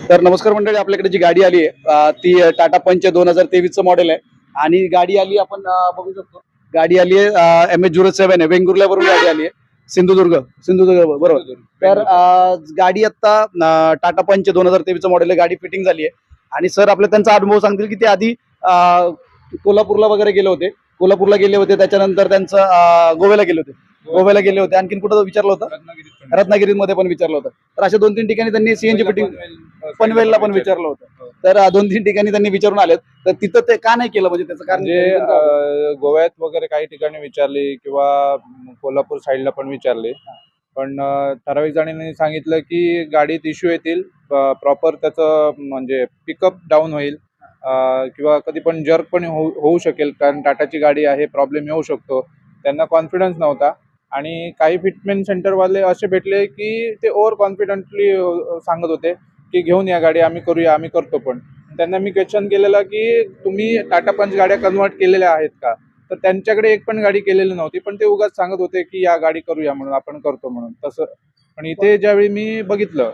तर नमस्कार मंडळी, आपल्याकडे जी गाडी आली आहे ती टाटा पंच 2023 मॉडेल आहे आणि गाडी आली आपण बघू शकतो. गाडी आली आहे MS-07 आहे, वेंगुर्ल्यावरून गाडी आली आहे. सिंधुदुर्ग सिंधुदुर्ग बरोबर. तर गाडी आता टाटा पंच 2023 मॉडेल आहे. गाडी फिटिंग झाली आहे आणि सर आपले त्यांचा अनुभव सांगतील की ते आधी कोल्हापूरला वगैरे गेले होते. त्याच्यानंतर त्यांचं गोव्याला गेले होते. आणखीन कुठं विचारलं होतं? रत्नागिरीमध्ये पण विचारलं होतं. तर अशा 2-3 ठिकाणी त्यांनी सीएनजी फिटिंग, पनवेलला पण विचारलं होतं. तर 2-3 ठिकाणी त्यांनी विचारून आलेत. तर तिथं ते का नाही केलं, म्हणजे त्याचं कारण गोव्यात वगैरे काही ठिकाणी विचारली किंवा कोल्हापूर साईडला पण विचारली, पण ठराविक जणांनी सांगितलं की गाडीत इश्यू येतील, प्रॉपर त्याचं म्हणजे पिकअप डाऊन होईल किंवा कधी पण जर्क पण होऊ शकेल, कारण टाटाची गाडी आहे, प्रॉब्लेम येऊ शकतो. त्यांना कॉन्फिडन्स नव्हता आणि काही फिटमेंट सेंटरवाले असे भेटले की ते ओव्हर कॉन्फिडंटली सांगत होते की घेऊन या गाडी, आम्ही करतो. पण त्यांना मी क्वेश्चन केलेलं की तुम्ही टाटा पंच गाड्या कन्वर्ट केलेल्या आहेत का? तर त्यांच्याकडे एक पण गाडी केलेली नव्हती, पण ते उगाच सांगत होते की या गाडी करूया म्हणून, आपण करतो म्हणून. तसं पण इथे ज्यावेळी मी बगितलं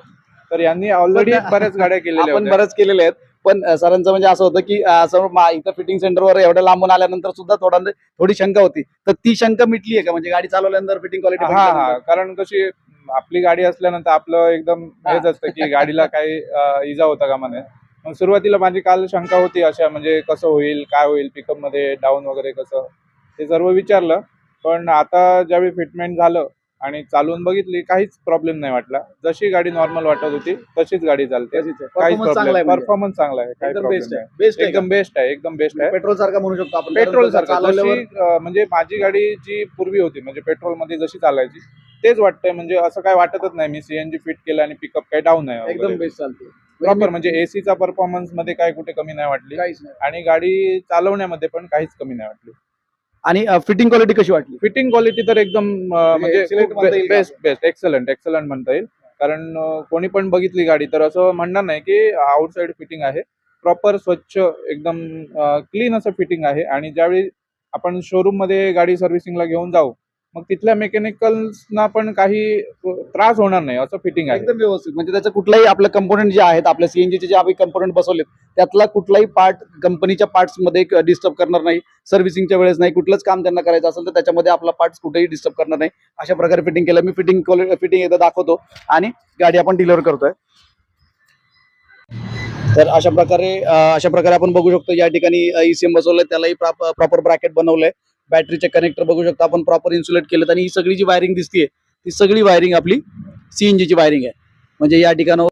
तर यांनी ऑलरेडी बऱ्याच गाड्या केलेल्या आपण होत्या. बरंच केलेले आहेत. पण सरांचं म्हणजे असं होतं की इथं फिटिंग सेंटरवर एवढ्या लांबून आल्यानंतर सुद्धा थोडी शंका होती. तर ती शंका मिटली आहे का, म्हणजे गाडी चालवल्यानंतर फिटिंग क्वालिटी? हा, कारण कशी आपली गाडी असल्यानंतर आपलं एकदम हेच असतं की गाडीला काही इजा होता कामा नये. मग सुरुवातीला माझी काल शंका होती अशा, म्हणजे कसं होईल, काय होईल, पिकअप मध्ये डाऊन वगैरे कसं, ते सर्व विचारलं. पण आता ज्यावेळी फिटमेंट झालं आणि चालवून बघितली, काहीच प्रॉब्लेम नाही वाटला. जशी गाडी नॉर्मल वाटत होती तशीच गाडी चालते. काहीच प्रॉब्लेम, परफॉर्मन्स चांगला आहे, काही प्रॉब्लेम नाही. एकदम बेस्ट आहे. पेट्रोल सारखा म्हणू शकतो आपण. पेट्रोल सारखं म्हणजे माझी गाडी जी पूर्वी होती, म्हणजे पेट्रोल मध्ये जशी चालायची तेच वाटतंय. म्हणजे असं काय वाटतच नाही मी सीएनजी फिट केलं आणि पिकअप काही डाऊन आहे, एकदम बेस्ट चालते प्रॉपर. म्हणजे एसीचा परफॉर्मन्स मध्ये काय कुठे कमी नाही वाटली, आणि गाडी चालवण्यामध्ये पण काहीच कमी नाही वाटली. आणि फिटिंग क्वालिटी कशी वाटली? फिटिंग क्वालिटी तर एकदम म्हणजे बेस्ट एक्सलंट म्हणता येईल. कारण कोणी पण बघितली गाडी तर असं म्हणणार नाही की आउटसाइड फिटिंग आहे. प्रॉपर स्वच्छ एकदम क्लीन असं फिटिंग आहे. आणि ज्यावेळी आपण शोरूम मध्ये गाडी सर्व्हिसिंगला घेऊन जाऊ, मग तिथल्या मेकॅनिकल्सना पण काही त्रास होणार नाही असं फिटिंग आहे. एकदम व्यवस्थित. म्हणजे त्याचं कुठलाही आपलं कंपोनेंट जे आहेत, आपल्या सीएनजीचे जे आम्ही कंपोनेंट बसवलेत, त्यातला कुठलाही पार्ट कंपनीच्या पार्ट्स मध्ये डिस्टर्ब करणार नाही. सर्व्हिसिंगच्या वेळेस नाही, कुठलंच काम त्यांना करायचं असेल तर त्याच्यामध्ये आपला पार्ट्स कुठेही डिस्टर्ब करणार नाही. अशा प्रकारे फिटिंग केलं. मी फिटिंग एकदा दाखवतो आणि गाडी आपण डिलिव्हर करतोय. तर अशा प्रकारे आपण बघू शकतो या ठिकाणी ईसीएम बसवलंय, त्यालाही प्रॉपर ब्रॅकेट बनवलंय. बॅटरीचे कनेक्टर बघू शकतो आपण, प्रॉपर इन्सुलेट केलेत. आणि ही सगळी जी वायरिंग दिसतीये ती सगळी वायरिंग आपली सीएनजी ची वायरिंग आहे. म्हणजे या ठिकाणावर